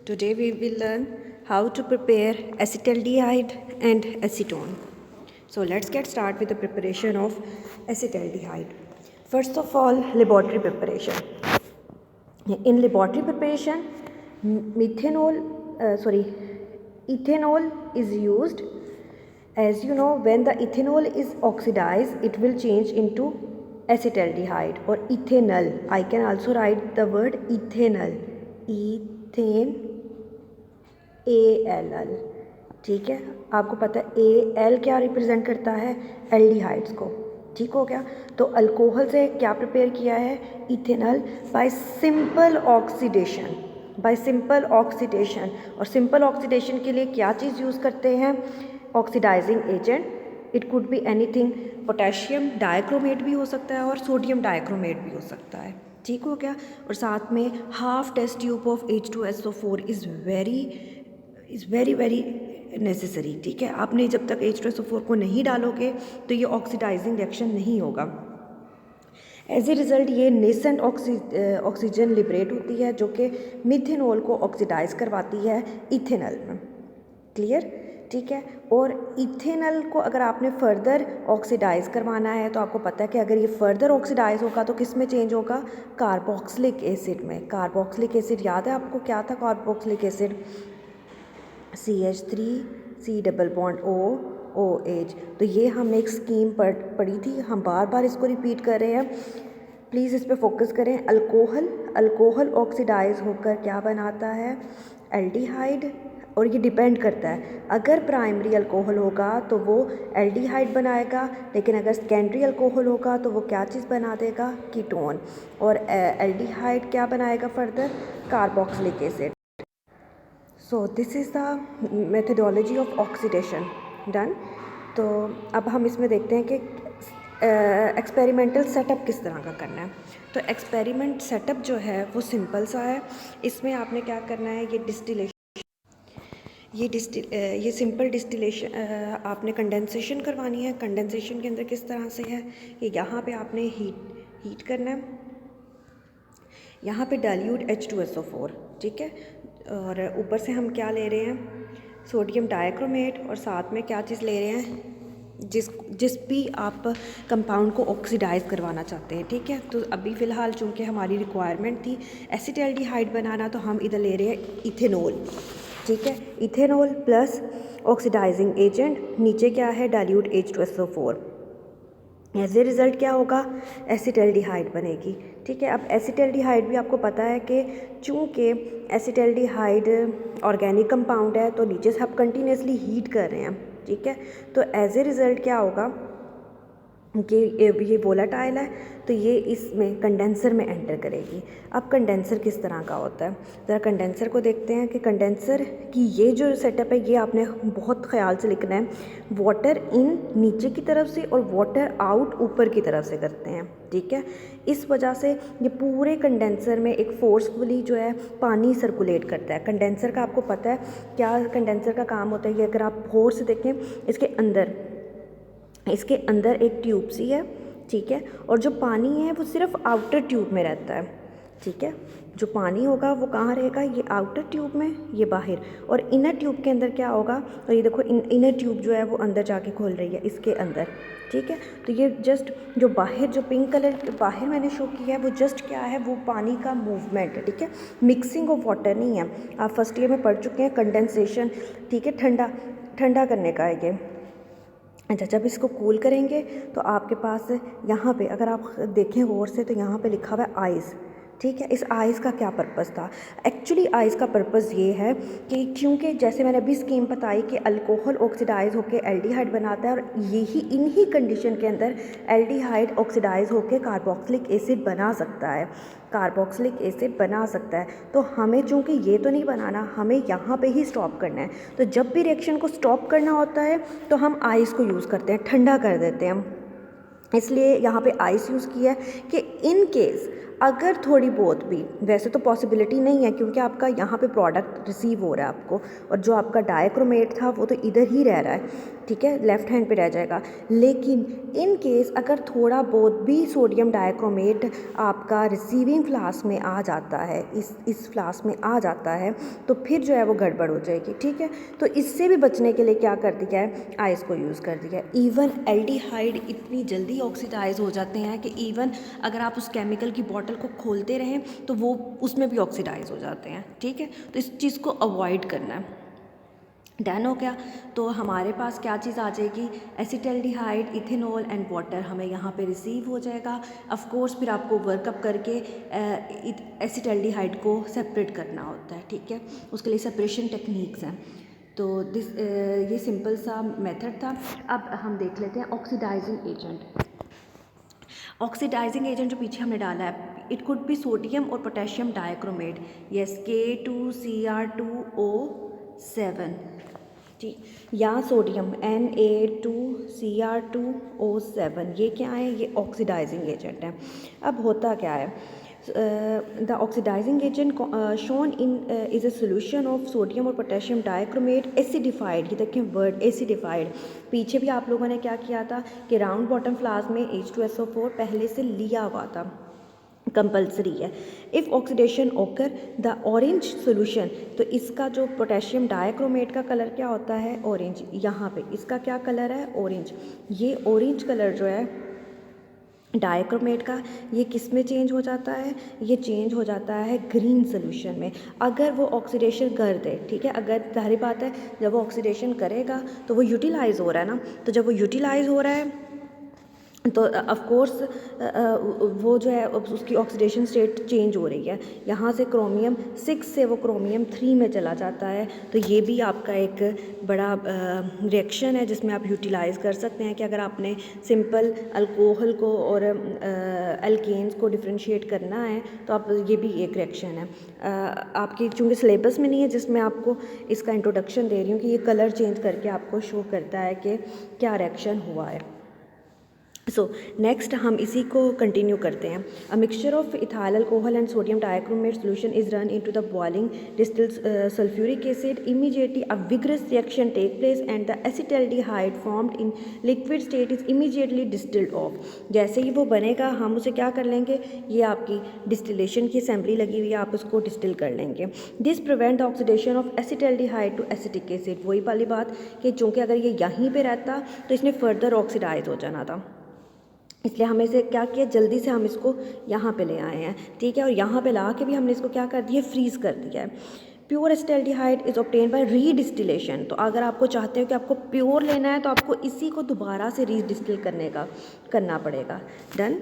Today we will learn how to prepare acetaldehyde and acetone. So let's get started with the preparation of acetaldehyde. First of all, laboratory preparation. In laboratory preparation, ethanol is used. As you know, when the ethanol is oxidized, it will change into acetaldehyde or ethanol. I can also write the word ethanol. Ethane ALL. ठीक है, आपको पता है AL क्या represent करता है, aldehydes को. ठीक हो गया. तो अल्कोहल से क्या प्रिपेयर किया है, इथेनॉल, बाय सिंपल ऑक्सीडेशन. और सिंपल ऑक्सीडेशन के लिए क्या चीज़ यूज़ करते हैं, oxidising agent. It could be anything, potassium dichromate भी हो सकता है और सोडियम डाइक्रोमेट भी हो सकता है. ठीक हो गया. और साथ में half test tube of H2SO4 is very necessary. ठीक है, आपने जब तक H2SO4 को नहीं डालोगे तो ये ऑक्सीडाइजिंग रिएक्शन नहीं होगा. एज ए रिज़ल्ट ये नेसेंट ऑक्सीजन लिबरेट होती है जो कि मिथेनॉल को ऑक्सीडाइज करवाती है इथेनॉल में. क्लियर. ठीक है. और इथेनॉल को अगर आपने फर्दर ऑक्सीडाइज करवाना है तो आपको पता है कि अगर ये फर्दर ऑक्सीडाइज होगा तो किस में चेंज होगा, कार्बोक्सिलिक एसिड में. कार्बोक्सिलिक एसिड याद है आपको क्या था, carboxylic acid CH3 double bond OH. तो ये हमने एक स्कीम पढ़ी थी, हम बार बार इसको रिपीट कर रहे हैं. प्लीज़ इस पर फोकस करें. अल्कोहल ऑक्सीडाइज होकर क्या बनाता है, एल्डिहाइड. और ये डिपेंड करता है, अगर प्राइमरी अल्कोहल होगा तो वो एल्डिहाइड बनाएगा, लेकिन अगर सेकेंडरी अल्कोहल होगा तो वो क्या चीज़ बना देगा, कीटोन. और एल्डिहाइड क्या बनाएगा further, carboxylic acid. So this is the methodology of oxidation done. तो अब हम इसमें देखते हैं कि एक्सपेरिमेंटल सेटअप किस तरह का करना है. तो एक्सपेरिमेंट सेटअप जो है वो सिंपल सा है. इसमें आपने क्या करना है, ये सिंपल डिस्टिलेशन आपने कंडेंसेशन करवानी है. कंडेंसेशन के अंदर किस तरह से है कि यहाँ पे आपने हीट करना है. यहाँ पे डाइल्यूट H2SO4. ठीक है. और ऊपर से हम क्या ले रहे हैं, सोडियम डाइक्रोमेट. और साथ में क्या चीज़ ले रहे हैं, जिस भी आप कंपाउंड को ऑक्सीडाइज करवाना चाहते हैं. ठीक है. तो अभी फ़िलहाल चूँकि हमारी रिक्वायरमेंट थी एसिटाल्डिहाइड बनाना, तो हम इधर ले रहे हैं इथेनॉल. ठीक है. इथेनॉल प्लस ऑक्सीडाइजिंग एजेंट, नीचे क्या है, dilute H2SO4. As a result क्या होगा, एसिटाल्डिहाइड बनेगी. ठीक है. अब एसिटाल्डिहाइड भी आपको पता है कि चूँकि एसिटाल्डिहाइड ऑर्गेनिक कंपाउंड है तो नीचे से आप कंटिन्यूसली हीट कर रहे हैं. ठीक है. तो एज ए रिज़ल्ट क्या होगा कि ये वोलाटाइल है, तो ये इसमें कंडेंसर में एंटर करेगी. अब कंडेंसर किस तरह का होता है, ज़रा कंडेंसर को देखते हैं कि कंडेंसर की ये जो सेटअप है ये आपने बहुत ख्याल से लिखना है. वाटर इन नीचे की तरफ से और वाटर आउट ऊपर की तरफ से करते हैं. ठीक है. इस वजह से ये पूरे कंडेंसर में एक फोर्सफुली जो है पानी सर्कुलेट करता है. कंडेंसर का आपको पता है क्या कंडेंसर का काम होता है, ये अगर आप गौर से देखें इसके अंदर एक ट्यूब सी है. ठीक है. और जो पानी है वो सिर्फ आउटर ट्यूब में रहता है. ठीक है. जो पानी होगा वो कहाँ रहेगा, ये आउटर ट्यूब में, ये बाहर. और इनर ट्यूब के अंदर क्या होगा, तो ये देखो इनर ट्यूब जो है वो अंदर जाके खोल रही है इसके अंदर. ठीक है. तो ये जस्ट जो बाहर जो पिंक कलर बाहर मैंने शो किया है वो जस्ट क्या है, वो पानी का मूवमेंट है. ठीक है. मिक्सिंग ऑफ वाटर नहीं है. आप फर्स्ट ईयर में पढ़ चुके हैं कंडेंसेशन. ठीक है. ठंडा करने का है ये. अच्छा, जब इसको कूल करेंगे तो आपके पास यहाँ पे अगर आप देखें गौर से तो यहाँ पे लिखा हुआ है आइस. ठीक है. इस आइस का क्या पर्पज़ था, एक्चुअली आइस का पर्पज़ ये है कि क्योंकि जैसे मैंने अभी स्कीम बताई कि अल्कोहल ऑक्सीडाइज होकर एल्डिहाइड बनाता है, और यही इन्हीं कंडीशन के अंदर एल्डिहाइड ऑक्सीडाइज होकर कार्बोक्सिलिक एसिड बना सकता है. तो हमें चूँकि ये तो नहीं बनाना, हमें यहाँ पे ही स्टॉप करना है. तो जब भी रिएक्शन को स्टॉप करना होता है तो हम आइस को यूज़ करते हैं, ठंडा कर देते हैं. इसलिए यहाँ पे आइस यूज़ किया है कि इन केस अगर थोड़ी बहुत भी, वैसे तो पॉसिबिलिटी नहीं है क्योंकि आपका यहाँ पे प्रोडक्ट रिसीव हो रहा है आपको, और जो आपका डायक्रोमेट था वो तो इधर ही रह रहा है, ठीक है, लेफ़्ट हैंड पे रह जाएगा। लेकिन इन केस अगर थोड़ा बहुत भी सोडियम डायक्रोमेट आपका रिसीविंग फ्लास्क में आ जाता है, इस फ्लास्क में आ जाता है, तो फिर जो है वो गड़बड़ हो जाएगी, ठीक है। तो इससे भी बचने के लिए क्या कर दिया है, आइस को यूज़ कर दिया है। इवन एल्डिहाइड इतनी जल्दी ऑक्सीडाइज हो जाते हैं कि इवन अगर आप उस केमिकल की बॉटल को खोलते रहें तो वो उसमें भी ऑक्सीडाइज हो जाते हैं, ठीक है। तो इस चीज़ को अवॉइड करना है। डन हो गया। तो हमारे पास क्या चीज़ आ जाएगी, एसिटल्डिहाइड, इथेनॉल एंड वाटर हमें यहाँ पे रिसीव हो जाएगा। ऑफ कोर्स फिर आपको वर्कअप करके एसिटल्डिहाइड को सेपरेट करना होता है, ठीक है, उसके लिए सेपरेशन टेक्निक्स हैं। तो ये सिंपल सा मेथड था। अब हम देख लेते हैं ऑक्सीडाइजिंग एजेंट। ऑक्सीडाइजिंग एजेंट जो पीछे हमने डाला है, इट कुड बी सोडियम और पोटेशियम डाइक्रोमेट, यस K2Cr2O7, ठीक, या सोडियम Na2Cr2O7, ये क्या है, ये ऑक्सीडाइजिंग एजेंट है। अब होता क्या है, the oxidizing agent shown in is a solution of sodium और potassium dichromate acidified, ये देखें वर्ड acidified। पीछे भी आप लोगों ने क्या किया था कि राउंड बॉटम फ्लास्क में H2SO4 पहले से लिया हुआ था, कंपल्सरी है। इफ़ ऑक्सीडेशन ओकर द ऑरेंज सोल्यूशन, तो इसका जो पोटेशियम डाइक्रोमेट का कलर क्या होता है, ऑरेंज। यहाँ पे इसका क्या कलर है, ऑरेंज। ये ऑरेंज कलर जो है डाइक्रोमेट का, ये किस में चेंज हो जाता है, ये चेंज हो जाता है ग्रीन सोल्यूशन में, अगर वो ऑक्सीडेशन कर दे, ठीक है। अगर जाहिर बात है जब वो ऑक्सीडेशन करेगा तो वो यूटिलाइज़ हो रहा है ना, तो जब वो यूटिलाइज़ हो रहा है तो ऑफ कोर्स वो जो है उसकी ऑक्सीडेशन स्टेट चेंज हो रही है, यहाँ से क्रोमियम 6 से वो क्रोमियम 3 में चला जाता है। तो ये भी आपका एक बड़ा रिएक्शन है जिसमें आप यूटिलाइज़ कर सकते हैं कि अगर आपने सिंपल अल्कोहल को और एल्केन्स को डिफ्रेंशिएट करना है तो आप, ये भी एक रिएक्शन है। आपकी चूँकि सिलेबस में नहीं है जिसमें आपको इसका इंट्रोडक्शन दे रही हूँ कि ये कलर चेंज करके आपको शो करता है कि क्या रिएक्शन हुआ है। सो नेक्स्ट हम इसी को कंटिन्यू करते हैं। A mixture of ethyl alcohol and sodium dichromate solution is run into the boiling distilled sulphuric acid, immediately a vigorous reaction take place and the acetaldehyde formed in liquid state is immediately distilled off. जैसे ही वो बनेगा हम उसे क्या कर लेंगे, ये आपकी डिस्टिलेशन की असेंबली लगी हुई है, आप उसको डिस्टिल कर लेंगे। This prevent the oxidation of acetaldehyde to acetic acid. वही वाली बात कि चूँकि अगर ये यहीं पे रहता तो इसने फर्दर ऑक्सीडाइज हो जाना था, इसलिए हमें से क्या किया, जल्दी से हम इसको यहाँ पे ले आए हैं, ठीक है। और यहाँ पे ला के भी हमने इसको क्या कर दिया, फ्रीज़ कर दिया है। Pure acetaldehyde is obtain by redistillation. तो अगर आपको चाहते हो कि आपको प्योर लेना है तो आपको इसी को दोबारा से रीडिस्टिल करना पड़ेगा। डन।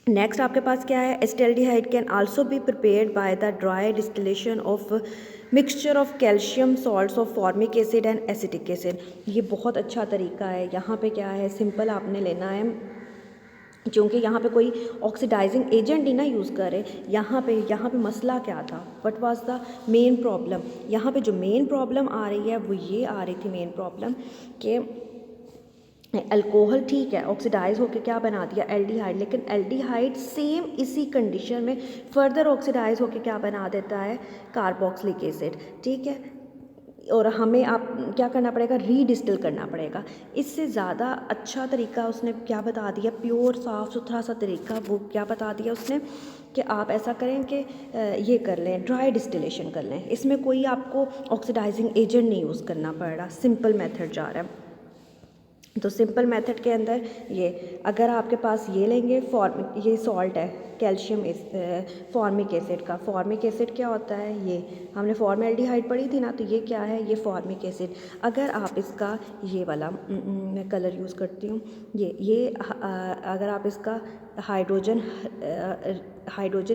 नेक्स्ट आपके पास क्या है, acetaldehyde can also be prepared by the dry distillation of mixture of calcium salts of formic acid and acetic acid. ये बहुत अच्छा तरीका है। यहाँ पे क्या है, सिंपल आपने लेना है, क्योंकि यहाँ पे कोई ऑक्सीडाइजिंग एजेंट नहीं ना यूज़ करे। यहाँ पे मसला क्या था, what was the main problem. यहाँ पे जो मेन प्रॉब्लम आ रही है वो ये आ रही थी मेन प्रॉब्लम कि अल्कोहल ठीक है ऑक्सीडाइज होकर क्या बना दिया, एल्डिहाइड, लेकिन एल्डिहाइड सेम इसी कंडीशन में फर्दर ऑक्सीडाइज होकर क्या बना देता है, कार्बोक्सिलिक एसिड, ठीक है। और हमें आप क्या करना पड़ेगा, रीडिस्टिल करना पड़ेगा। इससे ज़्यादा अच्छा तरीका उसने क्या बता दिया, प्योर साफ़ सुथरा सा तरीका वो क्या बता दिया उसने कि आप ऐसा करें कि ये कर लें, ड्राई डिस्टिलेशन कर लें। इसमें कोई आपको ऑक्सीडाइजिंग एजेंट नहीं यूज़ करना पड़ रहा, सिंपल मेथड जा रहा है। तो सिंपल मेथड के अंदर ये, अगर आपके पास ये लेंगे ये सॉल्ट है कैल्शियम फॉर्मिक एसिड का। फॉर्मिक एसिड क्या होता है, ये हमने फॉर्मेल्डिहाइड पढ़ी थी ना, तो ये क्या है, ये फॉर्मिक एसिड। अगर आप इसका ये वाला मैं कलर यूज़ करती हूँ, ये अगर आप इसका हाइड्रोजन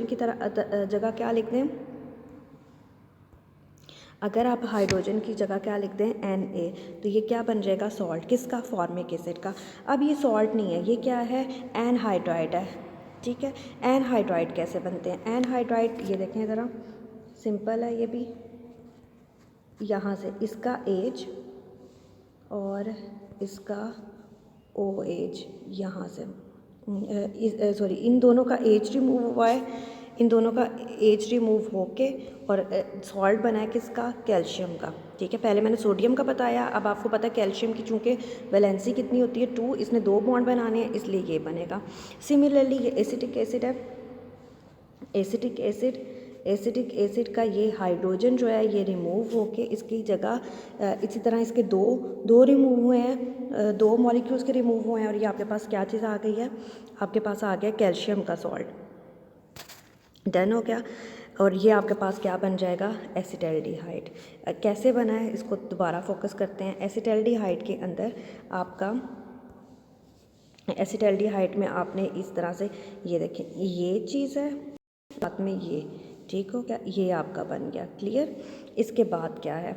की तरह जगह क्या लिख दें, अगर आप हाइड्रोजन की जगह क्या लिख दें, Na, तो ये क्या बन जाएगा, सॉल्ट। किसका, फॉर्मिक एसिड का। अब ये सॉल्ट नहीं है, ये क्या है, एनहाइड्राइड है, ठीक है। एनहाइड्राइड कैसे बनते हैं, एनहाइड्राइड ये देखें ज़रा, सिंपल है ये भी। यहाँ से इसका एज और इसका ओ एज यहाँ से, सॉरी, इन दोनों का एच रिमूव हुआ है, इन दोनों का एच रिमूव होके और सॉल्ट बना है किसका, कैल्शियम का। ठीक है, पहले मैंने सोडियम का बताया, अब आपको पता है कैल्शियम की चूँकि वैलेंसी कितनी होती है 2, इसने 2 बॉन्ड बनाने हैं इसलिए ये बनेगा। सिमिलरली ये एसिटिक एसिड है, एसिटिक एसिड का ये हाइड्रोजन जो है ये रिमूव होके इसकी जगह इसी तरह इसके दो रिमूव हुए हैं, 2 मॉलिक्यूल्स के रिमूव हुए हैं, और ये आपके पास क्या चीज़ आ गई है, आपके पास आ गया कैल्शियम का सॉल्ट। डन हो गया, और ये आपके पास क्या बन जाएगा, एसिटैल्डिहाइड। कैसे बना है इसको दोबारा फोकस करते हैं। एसिटैल्डिहाइड के अंदर आपका, एसिटैल्डिहाइड में आपने इस तरह से ये देखें, ये चीज़ है साथ में ये, ठीक हो गया, ये आपका बन गया। क्लियर। इसके बाद क्या है,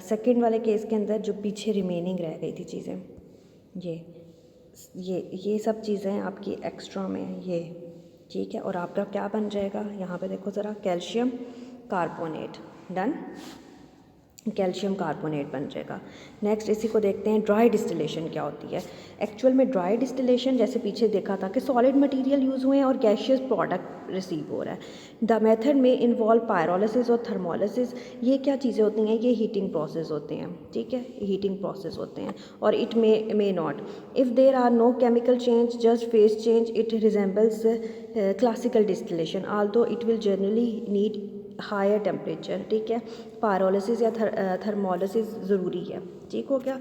सेकंड वाले केस के अंदर जो पीछे रिमेनिंग रह गई थी चीज़ें, ये सब चीज़ें आपकी एक्स्ट्रा में हैं ये, ठीक है। और आपका क्या बन जाएगा, यहाँ पे देखो ज़रा, calcium carbonate. Done, calcium carbonate बन जाएगा। नेक्स्ट इसी को देखते हैं, ड्राई डिस्टिलेशन क्या होती है। एक्चुअल में ड्राई डिस्टिलेशन जैसे पीछे देखा था कि सॉलिड मटेरियल यूज़ हुए हैं और गैशियस प्रोडक्ट रिसीव हो रहा है। द मेथड में इन्वॉल्व पायरोलिसिस और थर्मोलिसिस। ये क्या चीज़ें होती हैं, ये हीटिंग प्रोसेस होते हैं, ठीक है, हीटिंग प्रोसेस होते हैं। और it may not, if there are no chemical change, just phase change, it resembles classical distillation, although it will generally need higher temperature. ठीक है, पायरोलिसिस या थर्मोलिसिस ज़रूरी है। ठीक हो गया।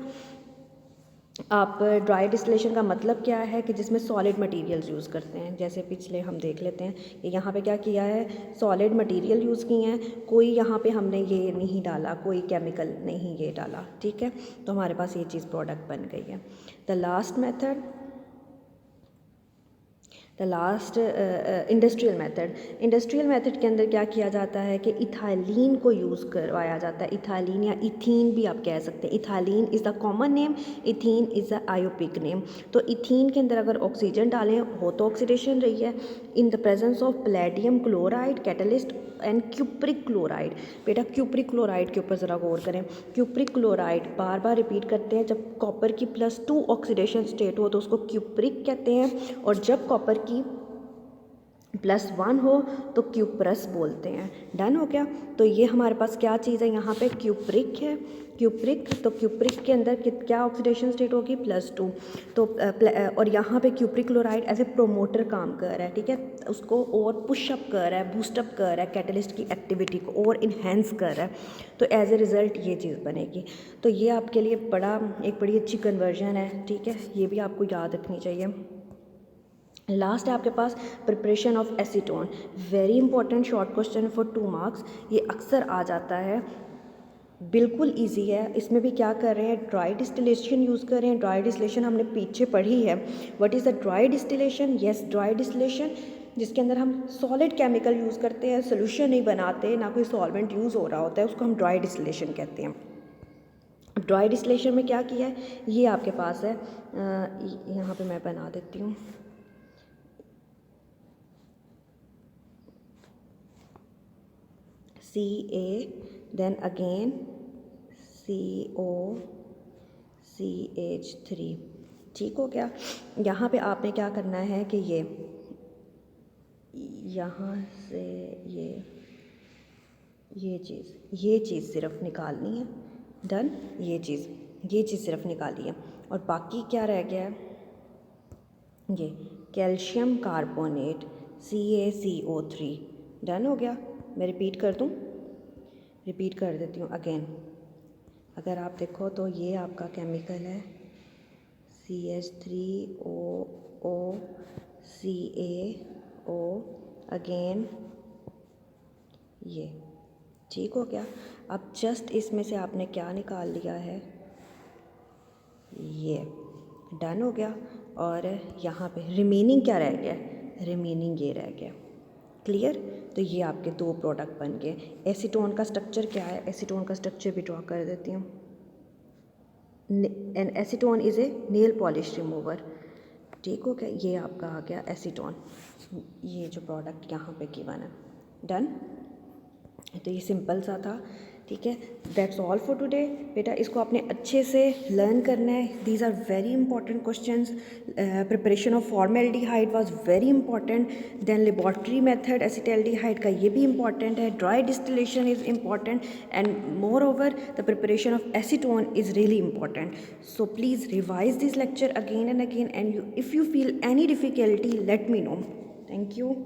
आप ड्राई डिस्टिलेशन का मतलब क्या है कि जिसमें सॉलिड मटेरियल्स यूज़ करते हैं, जैसे पिछले हम देख लेते हैं कि यहाँ पे क्या किया है, सॉलिड मटेरियल यूज़ किए हैं, कोई यहाँ पे हमने ये नहीं डाला, कोई केमिकल नहीं ये डाला। ठीक है, तो हमारे पास ये चीज़ प्रोडक्ट बन गई है। द लास्ट इंडस्ट्रियल मेथड के अंदर क्या किया जाता है कि इथाइलीन को यूज़ करवाया जाता है। इथाइलीन या इथीन भी आप कह सकते हैं। Ethylene is the common name, ethene is the IUPAC name. तो इथीन के अंदर अगर ऑक्सीजन डालें हो तो ऑक्सीडेशन रही है in the presence of palladium chloride catalyst and cupric chloride. बेटा क्यूप्रिक क्लोराइड के ऊपर ज़रा गौर करें। क्यूप्रिक क्लोराइड बार बार रिपीट करते हैं, जब कॉपर की +2 ऑक्सीडेशन स्टेट हो तो उसको क्यूप्रिक कहते हैं, और जब कॉपर की +1 हो तो क्यूप्रस बोलते हैं। डन हो गया। तो ये हमारे पास क्या चीज़ है, यहाँ पे क्यूप्रिक है, क्यूप्रिक। तो क्यूप्रिक के अंदर क्या ऑक्सीडेशन स्टेट होगी, +2। तो और यहाँ पे cupric chloride as a promoter काम कर रहा है, ठीक है, उसको और पुशअप कर रहा है, बूस्टअप कर रहा है, कैटलिस्ट की एक्टिविटी को और इन्हेंस कर रहा है। तो एज ए रिज़ल्ट ये चीज़ बनेगी। तो ये आपके लिए एक बड़ी अच्छी कन्वर्जन है, ठीक है, ये भी आपको याद रखनी चाहिए। लास्ट है आपके पास preparation of acetone. Very important short question for 2 marks, ये अक्सर आ जाता है, बिल्कुल इजी है। इसमें भी क्या कर रहे हैं, ड्राई डिस्टिलेशन यूज़ कर रहे हैं। ड्राई डिस्टिलेशन हमने पीछे पढ़ी है। What is the dry distillation, yes dry distillation जिसके अंदर हम सॉलिड केमिकल यूज़ करते हैं, सोल्यूशन नहीं बनाते, ना कोई सॉल्वेंट यूज़ हो रहा होता है, उसको हम ड्राई डिस्टिलेशन कहते हैं। ड्राई डिस्टिलेशन में क्या किया है, ये आपके पास है, यहाँ पे मैं बना देती हूँ, Ca then again COCH3। ठीक हो गया। यहाँ पे आपने क्या करना है कि ये यहाँ से ये चीज़ सिर्फ निकालनी है। डन, ये चीज़ सिर्फ निकाली है, और बाकी क्या रह गया है, ये कैल्शियम कार्बोनेट CaCO3। डन हो गया। मैं रिपीट कर देती हूँ अगेन। अगर आप देखो तो ये आपका केमिकल है CH3OCaO अगेन ये। ठीक हो गया। अब जस्ट इसमें से आपने क्या निकाल लिया है, ये। डन हो गया। और यहाँ पे रिमेनिंग क्या रह गया, रिमेनिंग ये रह गया। क्लियर। तो ये आपके 2 प्रोडक्ट बन गए। एसीटोन का स्ट्रक्चर क्या है, एसीटोन का स्ट्रक्चर भी ड्रॉ कर देती हूँ। An acetone is a nail polish remover. ठीक हो गया, ये आपका आ गया एसीटोन, ये जो प्रोडक्ट यहाँ पे गिवन है। डन। तो ये सिंपल सा था। ठीक है, दैट्स ऑल फॉर टुडे। बेटा इसको आपने अच्छे से लर्न करना है। These are very important questions. Preparation of formaldehyde was very important. Then laboratory method acetaldehyde का ये भी इंपॉर्टेंट है। Dry distillation is important and moreover the preparation of acetone is really important. So please revise this lecture again and again, and if you feel any difficulty let me know. Thank you.